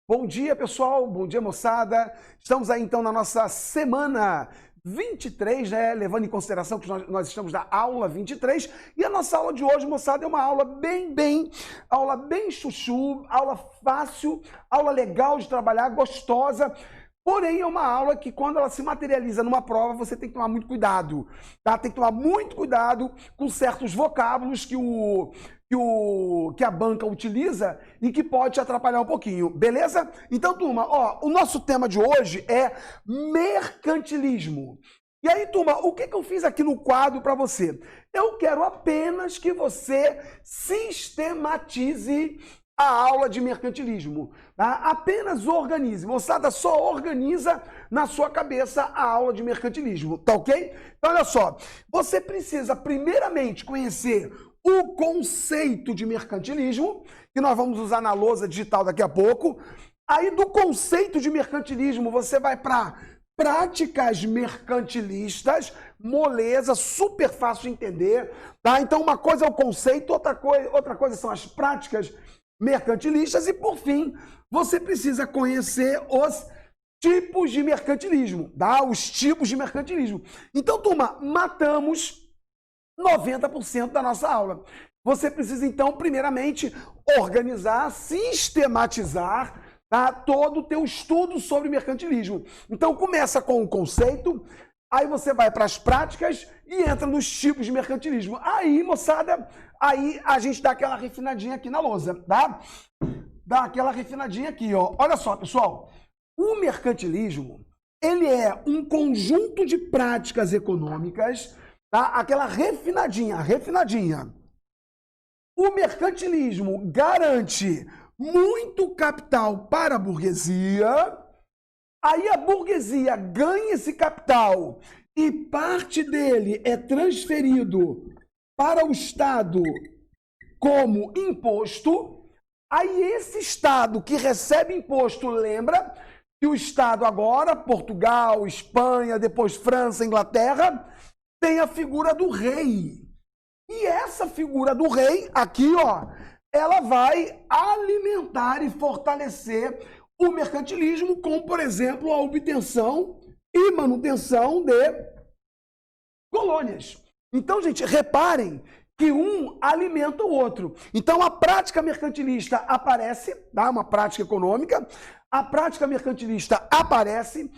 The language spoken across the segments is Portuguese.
Bom dia, pessoal. Bom dia, moçada. Estamos aí, então, na nossa semana 23, né? Levando em consideração que nós estamos na aula 23. E a nossa aula de hoje, moçada, é uma aula aula bem chuchu, aula fácil, aula legal de trabalhar, gostosa. Porém, é uma aula que, quando ela se materializa numa prova, você tem que tomar muito cuidado, tá? Tem que tomar muito cuidado com certos vocábulos que a banca utiliza e que pode te atrapalhar um pouquinho, beleza? Então, turma, ó, o nosso tema de hoje é mercantilismo. E aí, turma, o que eu fiz aqui no quadro para você? Eu quero apenas que você sistematize a aula de mercantilismo, tá? Apenas organize. Moçada, só organiza na sua cabeça a aula de mercantilismo, tá ok? Então, olha só, você precisa primeiramente conhecer o conceito de mercantilismo, que nós vamos usar na lousa digital daqui a pouco. Aí, do conceito de mercantilismo, você vai para práticas mercantilistas, moleza, super fácil de entender, tá? Então, uma coisa é o conceito, outra coisa são as práticas mercantilistas e, por fim, você precisa conhecer os tipos de mercantilismo, tá? Os tipos de mercantilismo. Então, turma, matamos 90% da nossa aula. Você precisa, então, primeiramente, organizar, sistematizar, tá, todo o teu estudo sobre mercantilismo. Então, começa com o conceito, aí você vai para as práticas e entra nos tipos de mercantilismo. Aí, moçada, aí a gente dá aquela refinadinha aqui na lousa, tá? Dá aquela refinadinha aqui, ó. Olha só, pessoal, o mercantilismo, ele é um conjunto de práticas econômicas, tá? Aquela refinadinha. O mercantilismo garante muito capital para a burguesia, aí a burguesia ganha esse capital e parte dele é transferido para o Estado como imposto. Aí esse Estado que recebe imposto, lembra que o Estado agora, Portugal, Espanha, depois França, Inglaterra, tem a figura do rei. E essa figura do rei, aqui, ó, ela vai alimentar e fortalecer o mercantilismo com, por exemplo, a obtenção e manutenção de colônias. Então, gente, reparem que um alimenta o outro. Então, a prática mercantilista aparece, tá? Uma prática econômica. A prática mercantilista aparece.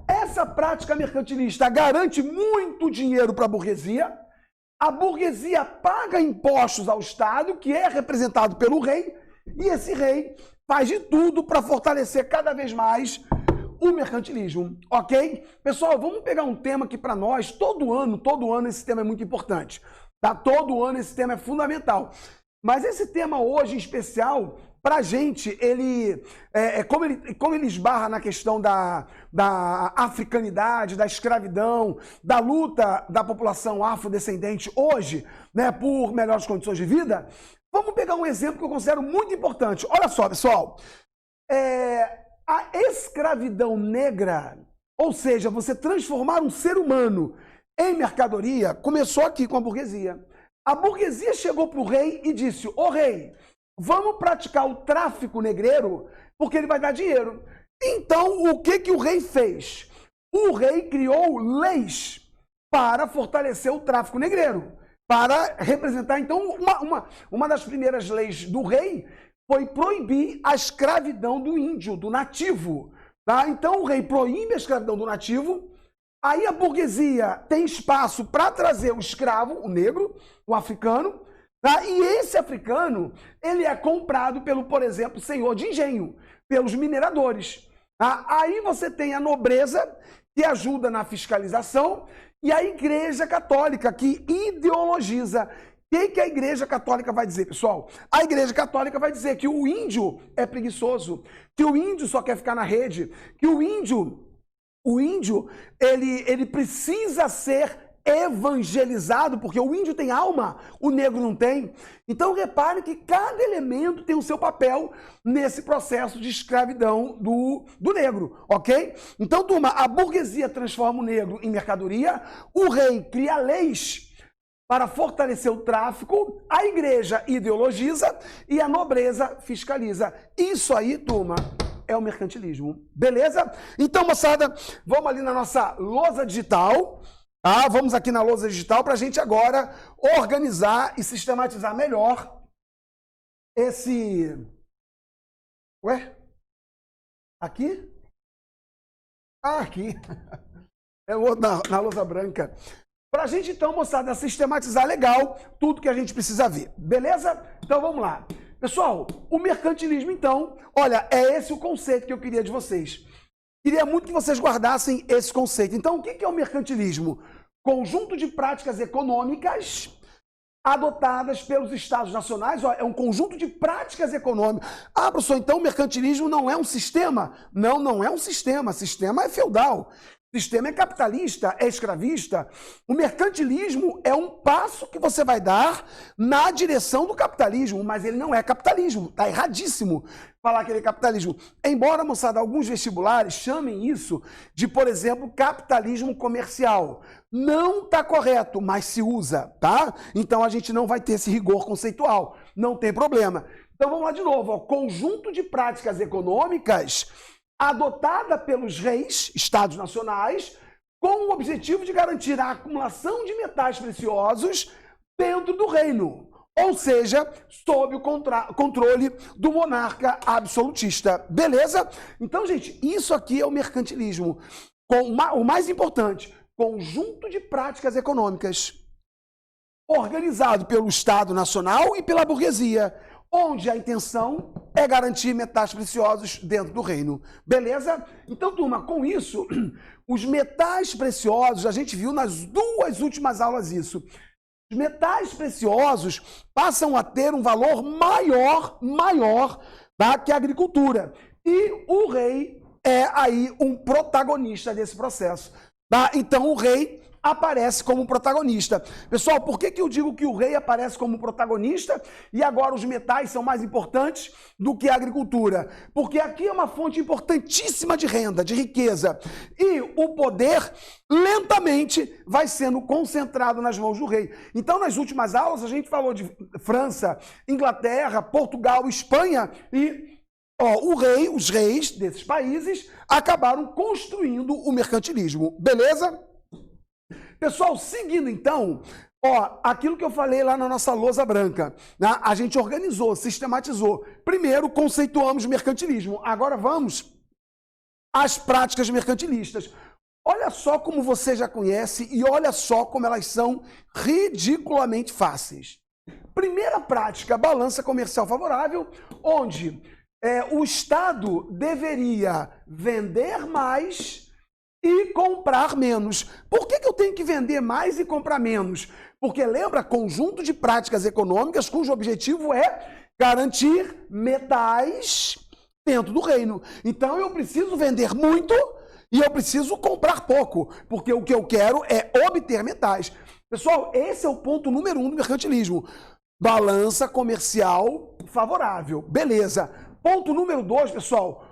Essa prática mercantilista garante muito dinheiro para a burguesia. A burguesia paga impostos ao Estado, que é representado pelo rei, e esse rei faz de tudo para fortalecer cada vez mais o mercantilismo, ok? Pessoal, vamos pegar um tema que para nós, todo ano esse tema é muito importante, tá? Todo ano esse tema é fundamental. Mas esse tema hoje em especial, para a gente, como ele esbarra na questão da africanidade, da escravidão, da luta da população afrodescendente hoje, né, por melhores condições de vida, vamos pegar um exemplo que eu considero muito importante. Olha só, pessoal, a escravidão negra, ou seja, você transformar um ser humano em mercadoria, começou aqui com a burguesia. A burguesia chegou para o rei e disse: ô rei, vamos praticar o tráfico negreiro porque ele vai dar dinheiro. Então, o que o rei fez? O rei criou leis para fortalecer o tráfico negreiro, para representar, então, uma das primeiras leis do rei foi proibir a escravidão do índio, do nativo. Tá? Então, o rei proíbe a escravidão do nativo. Aí a burguesia tem espaço para trazer o escravo, o negro, o africano, tá? E esse africano, ele é comprado pelo, por exemplo, senhor de engenho, pelos mineradores. Tá? Aí você tem a nobreza, que ajuda na fiscalização, e a Igreja Católica, que ideologiza. O que a Igreja Católica vai dizer, pessoal? A Igreja Católica vai dizer que o índio é preguiçoso, que o índio só quer ficar na rede, que o índio ele precisa ser evangelizado, porque o índio tem alma, o negro não tem. Então, repare que cada elemento tem o seu papel nesse processo de escravidão do negro, ok? Então, turma, a burguesia transforma o negro em mercadoria, o rei cria leis para fortalecer o tráfico, a igreja ideologiza e a nobreza fiscaliza. Isso aí, turma, é o mercantilismo. Beleza? Então, moçada, vamos ali na nossa lousa digital. Tá? Vamos aqui na lousa digital para a gente agora organizar e sistematizar melhor esse... Ué? Aqui? Ah, aqui. É o outro na lousa branca. Para a gente, então, moçada, sistematizar legal tudo que a gente precisa ver. Beleza? Então, vamos lá. Pessoal, o mercantilismo, então, olha, é esse o conceito que eu queria de vocês. Queria muito que vocês guardassem esse conceito. Então, o que é o mercantilismo? Conjunto de práticas econômicas adotadas pelos Estados nacionais, ó, é um conjunto de práticas econômicas. Ah, professor, então o mercantilismo não é um sistema? Não, não é um sistema. Sistema é feudal. Sistema é capitalista, é escravista. O mercantilismo é um passo que você vai dar na direção do capitalismo, mas ele não é capitalismo. Está erradíssimo falar que ele é capitalismo. Embora, moçada, alguns vestibulares chamem isso de, por exemplo, capitalismo comercial. Não está correto, mas se usa, tá? Então a gente não vai ter esse rigor conceitual. Não tem problema. Então vamos lá de novo. Ó. Conjunto de práticas econômicas adotada pelos reis, estados nacionais, com o objetivo de garantir a acumulação de metais preciosos dentro do reino, ou seja, sob o controle do monarca absolutista. Beleza? Então, gente, isso aqui é o mercantilismo. O mais importante, conjunto de práticas econômicas organizado pelo Estado Nacional e pela burguesia, onde a intenção é garantir metais preciosos dentro do reino. Beleza? Então, turma, com isso, os metais preciosos, a gente viu nas duas últimas aulas isso. Os metais preciosos passam a ter um valor maior tá, que a agricultura. E o rei é aí um protagonista desse processo. Tá? Então, o rei aparece como protagonista. Pessoal, por que eu digo que o rei aparece como protagonista e agora os metais são mais importantes do que a agricultura? Porque aqui é uma fonte importantíssima de renda, de riqueza. E o poder lentamente vai sendo concentrado nas mãos do rei. Então, nas últimas aulas, a gente falou de França, Inglaterra, Portugal, Espanha e os reis desses países acabaram construindo o mercantilismo. Beleza? Pessoal, seguindo então, aquilo que eu falei lá na nossa lousa branca, né? A gente organizou, sistematizou. Primeiro, conceituamos mercantilismo. Agora vamos às práticas mercantilistas. Olha só como você já conhece e olha só como elas são ridiculamente fáceis. Primeira prática, balança comercial favorável, onde o Estado deveria vender mais e comprar menos. Por que eu tenho que vender mais e comprar menos? Porque lembra, conjunto de práticas econômicas cujo objetivo é garantir metais dentro do reino. Então eu preciso vender muito e eu preciso comprar pouco, porque o que eu quero é obter metais. Pessoal, esse é o ponto número 1 do mercantilismo. Balança comercial favorável. Beleza. Ponto número 2, pessoal.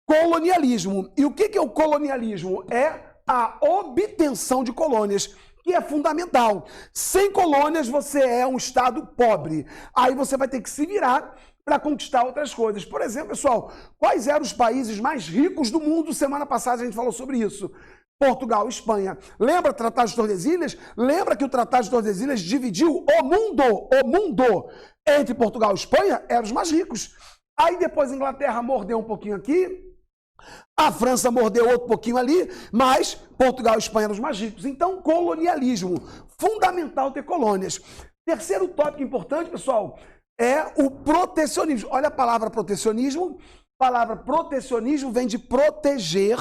Colonialismo. E o que é o colonialismo? É a obtenção de colônias, que é fundamental. Sem colônias, você é um estado pobre. Aí você vai ter que se virar para conquistar outras coisas. Por exemplo, pessoal, quais eram os países mais ricos do mundo? Semana passada a gente falou sobre isso. Portugal e Espanha. Lembra o Tratado de Tordesilhas? Lembra que o Tratado de Tordesilhas dividiu o mundo entre Portugal e Espanha? Eram os mais ricos. Aí depois a Inglaterra mordeu um pouquinho aqui, a França mordeu outro pouquinho ali, mas Portugal e Espanha eram os mais ricos. Então, colonialismo. Fundamental ter colônias. Terceiro tópico importante, pessoal, é o protecionismo. Olha a palavra protecionismo. A palavra protecionismo vem de proteger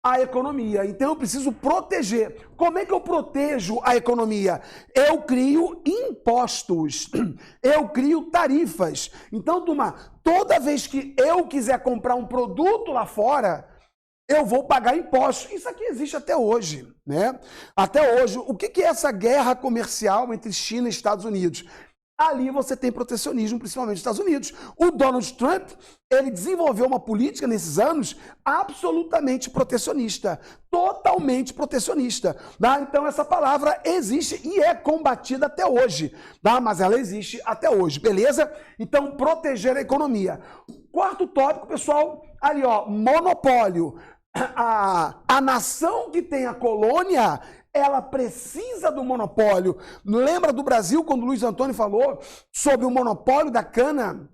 a economia. Então eu preciso proteger. Como é que eu protejo a economia? Eu crio impostos, eu crio tarifas. Então, turma, toda vez que eu quiser comprar um produto lá fora, eu vou pagar impostos. Isso aqui existe até hoje, né? Até hoje. O que é essa guerra comercial entre China e Estados Unidos? ali você tem protecionismo, principalmente nos Estados Unidos. O Donald Trump, ele desenvolveu uma política nesses anos absolutamente protecionista, totalmente protecionista. Tá? Então essa palavra existe e é combatida até hoje, tá? Mas ela existe até hoje, beleza? Então proteger a economia. Quarto tópico, pessoal, ali ó, monopólio. A nação que tem a colônia, ela precisa do monopólio. Lembra do Brasil, quando o Luiz Antônio falou sobre o monopólio da cana?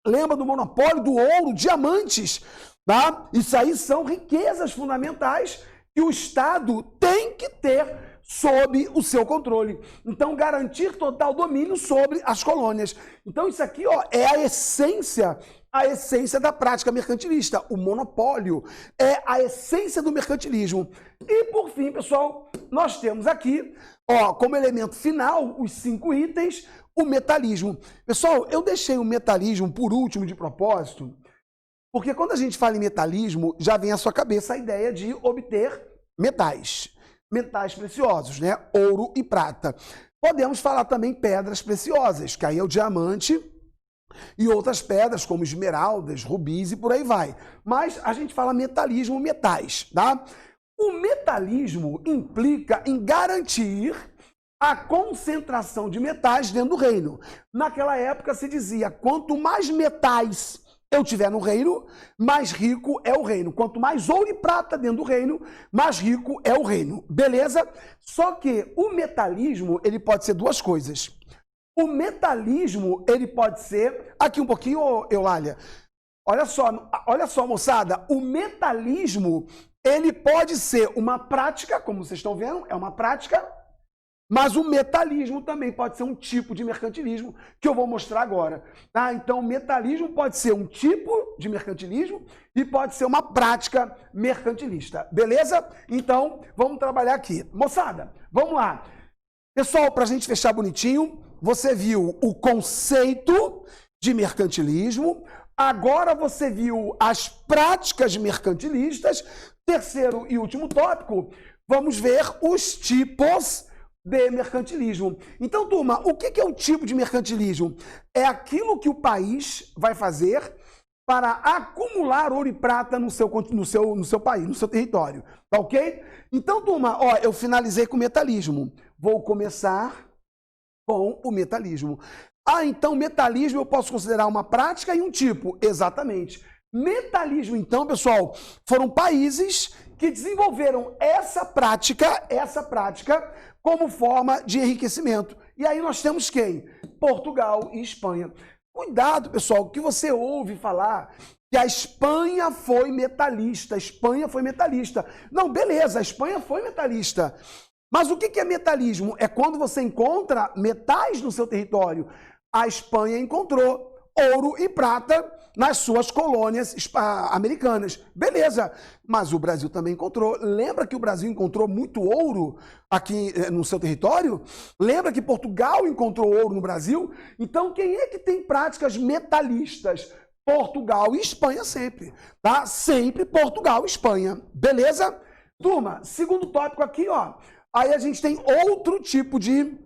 Lembra do monopólio do ouro, diamantes? Tá? Isso aí são riquezas fundamentais que o Estado tem que ter sob o seu controle. Então, garantir total domínio sobre as colônias. Então, isso aqui ó, é a essência da prática mercantilista. O monopólio é a essência do mercantilismo. E, por fim, pessoal, nós temos aqui, ó, como elemento final, os 5 itens, o metalismo. Pessoal, eu deixei o metalismo por último de propósito, porque quando a gente fala em metalismo, já vem à sua cabeça a ideia de obter metais preciosos, né? Ouro e prata. Podemos falar também pedras preciosas, que aí é o diamante e outras pedras como esmeraldas, rubis e por aí vai. Mas a gente fala metalismo, metais, tá? O metalismo implica em garantir a concentração de metais dentro do reino. Naquela época se dizia, quanto mais metais eu tiver no reino, mais rico é o reino. Quanto mais ouro e prata dentro do reino, mais rico é o reino. Beleza? Só que o metalismo, ele pode ser duas coisas. O metalismo, ele pode ser... Aqui um pouquinho, Eulália. Olha só, moçada. O metalismo, ele pode ser uma prática, como vocês estão vendo, é uma prática, mas o metalismo também pode ser um tipo de mercantilismo que eu vou mostrar agora. Tá? Então, o metalismo pode ser um tipo de mercantilismo e pode ser uma prática mercantilista. Beleza? Então, vamos trabalhar aqui. Moçada, vamos lá. Pessoal, para a gente fechar bonitinho, você viu o conceito de mercantilismo, agora você viu as práticas mercantilistas. Terceiro e último tópico, vamos ver os tipos de mercantilismo. Então, turma, o que é o tipo de mercantilismo? É aquilo que o país vai fazer para acumular ouro e prata no seu país, no seu território. Tá ok? Então, turma, ó, eu finalizei com o metalismo. Vou começar com o metalismo. Ah, então metalismo eu posso considerar uma prática e um tipo. Exatamente. Metalismo, então, pessoal, foram países que desenvolveram essa prática como forma de enriquecimento. E aí nós temos quem? Portugal e Espanha. Cuidado, pessoal, que você ouve falar que a Espanha foi metalista. Não, beleza, a Espanha foi metalista. Mas o que é metalismo? É quando você encontra metais no seu território. A Espanha encontrou ouro e prata nas suas colônias americanas. Beleza, mas o Brasil também encontrou. Lembra que o Brasil encontrou muito ouro aqui no seu território? Lembra que Portugal encontrou ouro no Brasil? Então, quem é que tem práticas metalistas? Portugal e Espanha sempre, tá? Sempre Portugal e Espanha. Beleza? Turma, segundo tópico aqui, ó. Aí a gente tem outro tipo de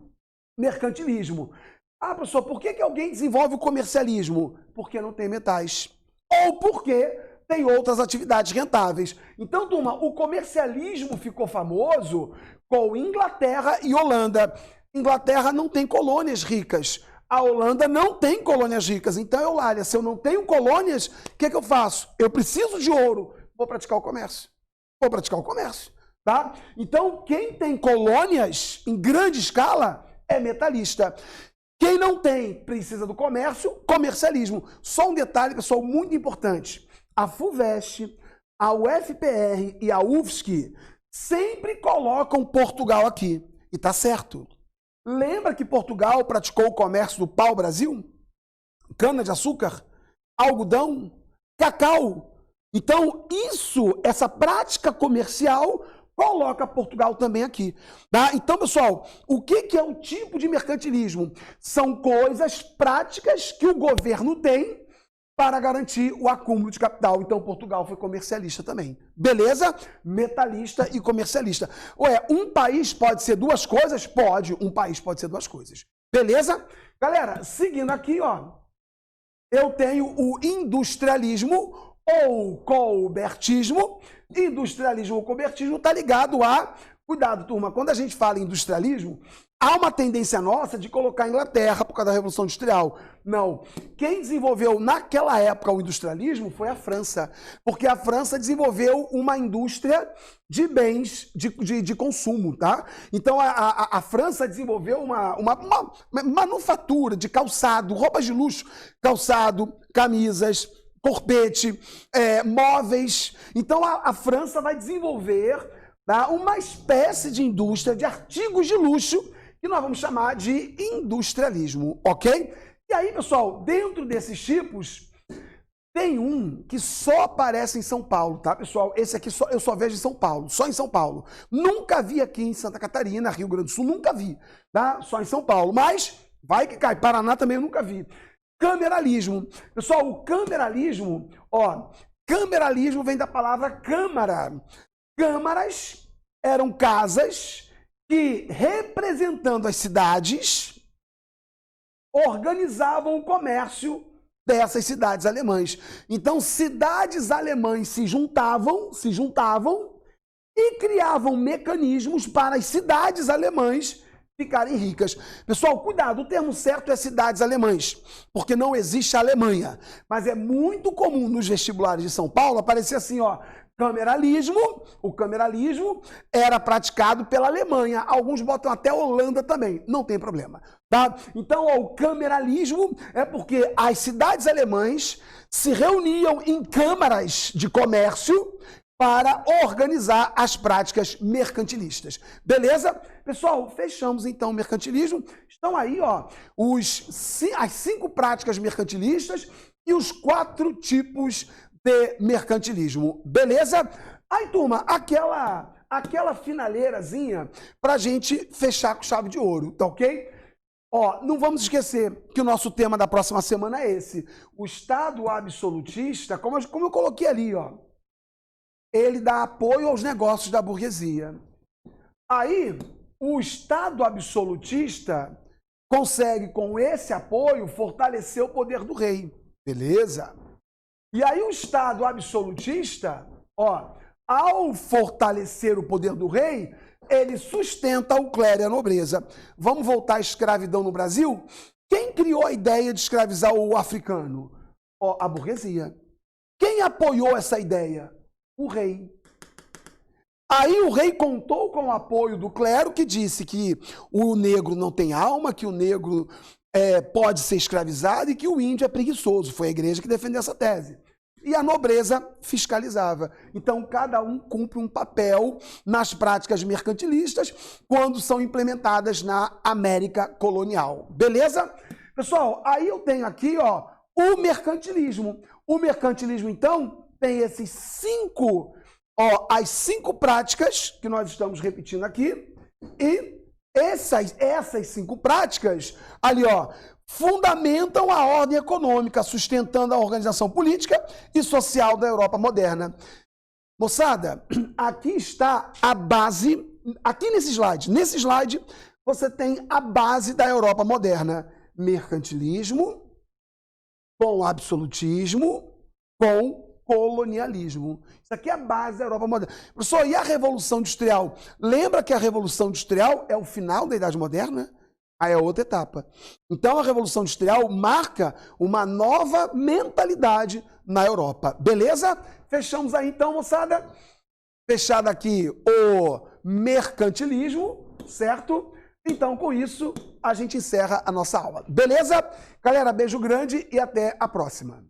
mercantilismo. Ah, professor, por que alguém desenvolve o comercialismo? Porque não tem metais. Ou porque tem outras atividades rentáveis. Então, turma, o comercialismo ficou famoso com Inglaterra e Holanda. Inglaterra não tem colônias ricas. A Holanda não tem colônias ricas. Então, Eulália, se eu não tenho colônias, o que eu faço? Eu preciso de ouro. Vou praticar o comércio. Tá? Então, quem tem colônias em grande escala é metalista. Quem não tem, precisa do comércio, comercialismo. Só um detalhe, pessoal, muito importante. A FUVEST, a UFPR e a UFSC sempre colocam Portugal aqui. E tá certo. Lembra que Portugal praticou o comércio do pau-brasil? Cana-de-açúcar, algodão, cacau. Então, essa prática comercial coloca Portugal também aqui. Tá? Então, pessoal, o que é o tipo de mercantilismo? São coisas práticas que o governo tem para garantir o acúmulo de capital. Então, Portugal foi comercialista também. Beleza? Metalista e comercialista. Ué, um país pode ser duas coisas? Pode. Um país pode ser duas coisas. Beleza? Galera, seguindo aqui, ó, eu tenho o industrialismo ou cobertismo. Industrialismo ou cobertismo está ligado a... Cuidado, turma, quando a gente fala em industrialismo, há uma tendência nossa de colocar a Inglaterra por causa da Revolução Industrial. Não. Quem desenvolveu naquela época o industrialismo foi a França, porque a França desenvolveu uma indústria de bens de consumo, tá? Então a França desenvolveu uma manufatura de calçado, roupas de luxo, calçado, camisas, corpete, móveis. Então a França vai desenvolver, tá, uma espécie de indústria de artigos de luxo que nós vamos chamar de industrialismo, ok? E aí, pessoal, dentro desses tipos, tem um que só aparece em São Paulo, tá, pessoal? Esse aqui eu só vejo em São Paulo, só em São Paulo. Nunca vi aqui em Santa Catarina, Rio Grande do Sul, nunca vi, tá? Só em São Paulo, mas vai que cai. Paraná também eu nunca vi. Cameralismo. Pessoal, o cameralismo, ó, cameralismo vem da palavra câmara. Câmaras eram casas que, representando as cidades, organizavam o comércio dessas cidades alemãs. Então, cidades alemãs se juntavam e criavam mecanismos para as cidades alemãs ficarem ricas. Pessoal, cuidado, o termo certo é cidades alemãs, porque não existe a Alemanha. Mas é muito comum nos vestibulares de São Paulo aparecer assim, ó, cameralismo. O cameralismo era praticado pela Alemanha. Alguns botam até Holanda também. Não tem problema, tá? Então, ó, o cameralismo é porque as cidades alemãs se reuniam em câmaras de comércio para organizar as práticas mercantilistas. Beleza? Pessoal, fechamos então o mercantilismo. Estão aí, ó, as 5 práticas mercantilistas e os 4 tipos de mercantilismo. Beleza? Aí, turma, aquela finaleirazinha pra gente fechar com chave de ouro, tá ok? Ó, não vamos esquecer que o nosso tema da próxima semana é esse. O Estado absolutista, como eu coloquei ali, ó, ele dá apoio aos negócios da burguesia. Aí, o Estado absolutista consegue, com esse apoio, fortalecer o poder do rei. Beleza? E aí, o Estado absolutista, ó, ao fortalecer o poder do rei, ele sustenta o clero e a nobreza. Vamos voltar à escravidão no Brasil? Quem criou a ideia de escravizar o africano? Ó, a burguesia. Quem apoiou essa ideia? O rei. Aí o rei contou com o apoio do clero, que disse que o negro não tem alma, que o negro pode ser escravizado e que o índio é preguiçoso. Foi a igreja que defendeu essa tese. E a nobreza fiscalizava. Então, cada um cumpre um papel nas práticas mercantilistas quando são implementadas na América colonial. Beleza? Pessoal, aí eu tenho aqui, ó, o mercantilismo. O mercantilismo, então, tem esses 5, ó, as 5 práticas que nós estamos repetindo aqui, e essas 5 práticas ali, ó, fundamentam a ordem econômica, sustentando a organização política e social da Europa moderna. Moçada, aqui está a base, aqui nesse slide você tem a base da Europa moderna: mercantilismo com absolutismo com colonialismo. Isso aqui é a base da Europa moderna. Professor, e a Revolução Industrial? Lembra que a Revolução Industrial é o final da Idade Moderna? Aí é outra etapa. Então a Revolução Industrial marca uma nova mentalidade na Europa. Beleza? Fechamos aí então, moçada. Fechado aqui o mercantilismo, certo? Então, com isso, a gente encerra a nossa aula. Beleza? Galera, beijo grande e até a próxima.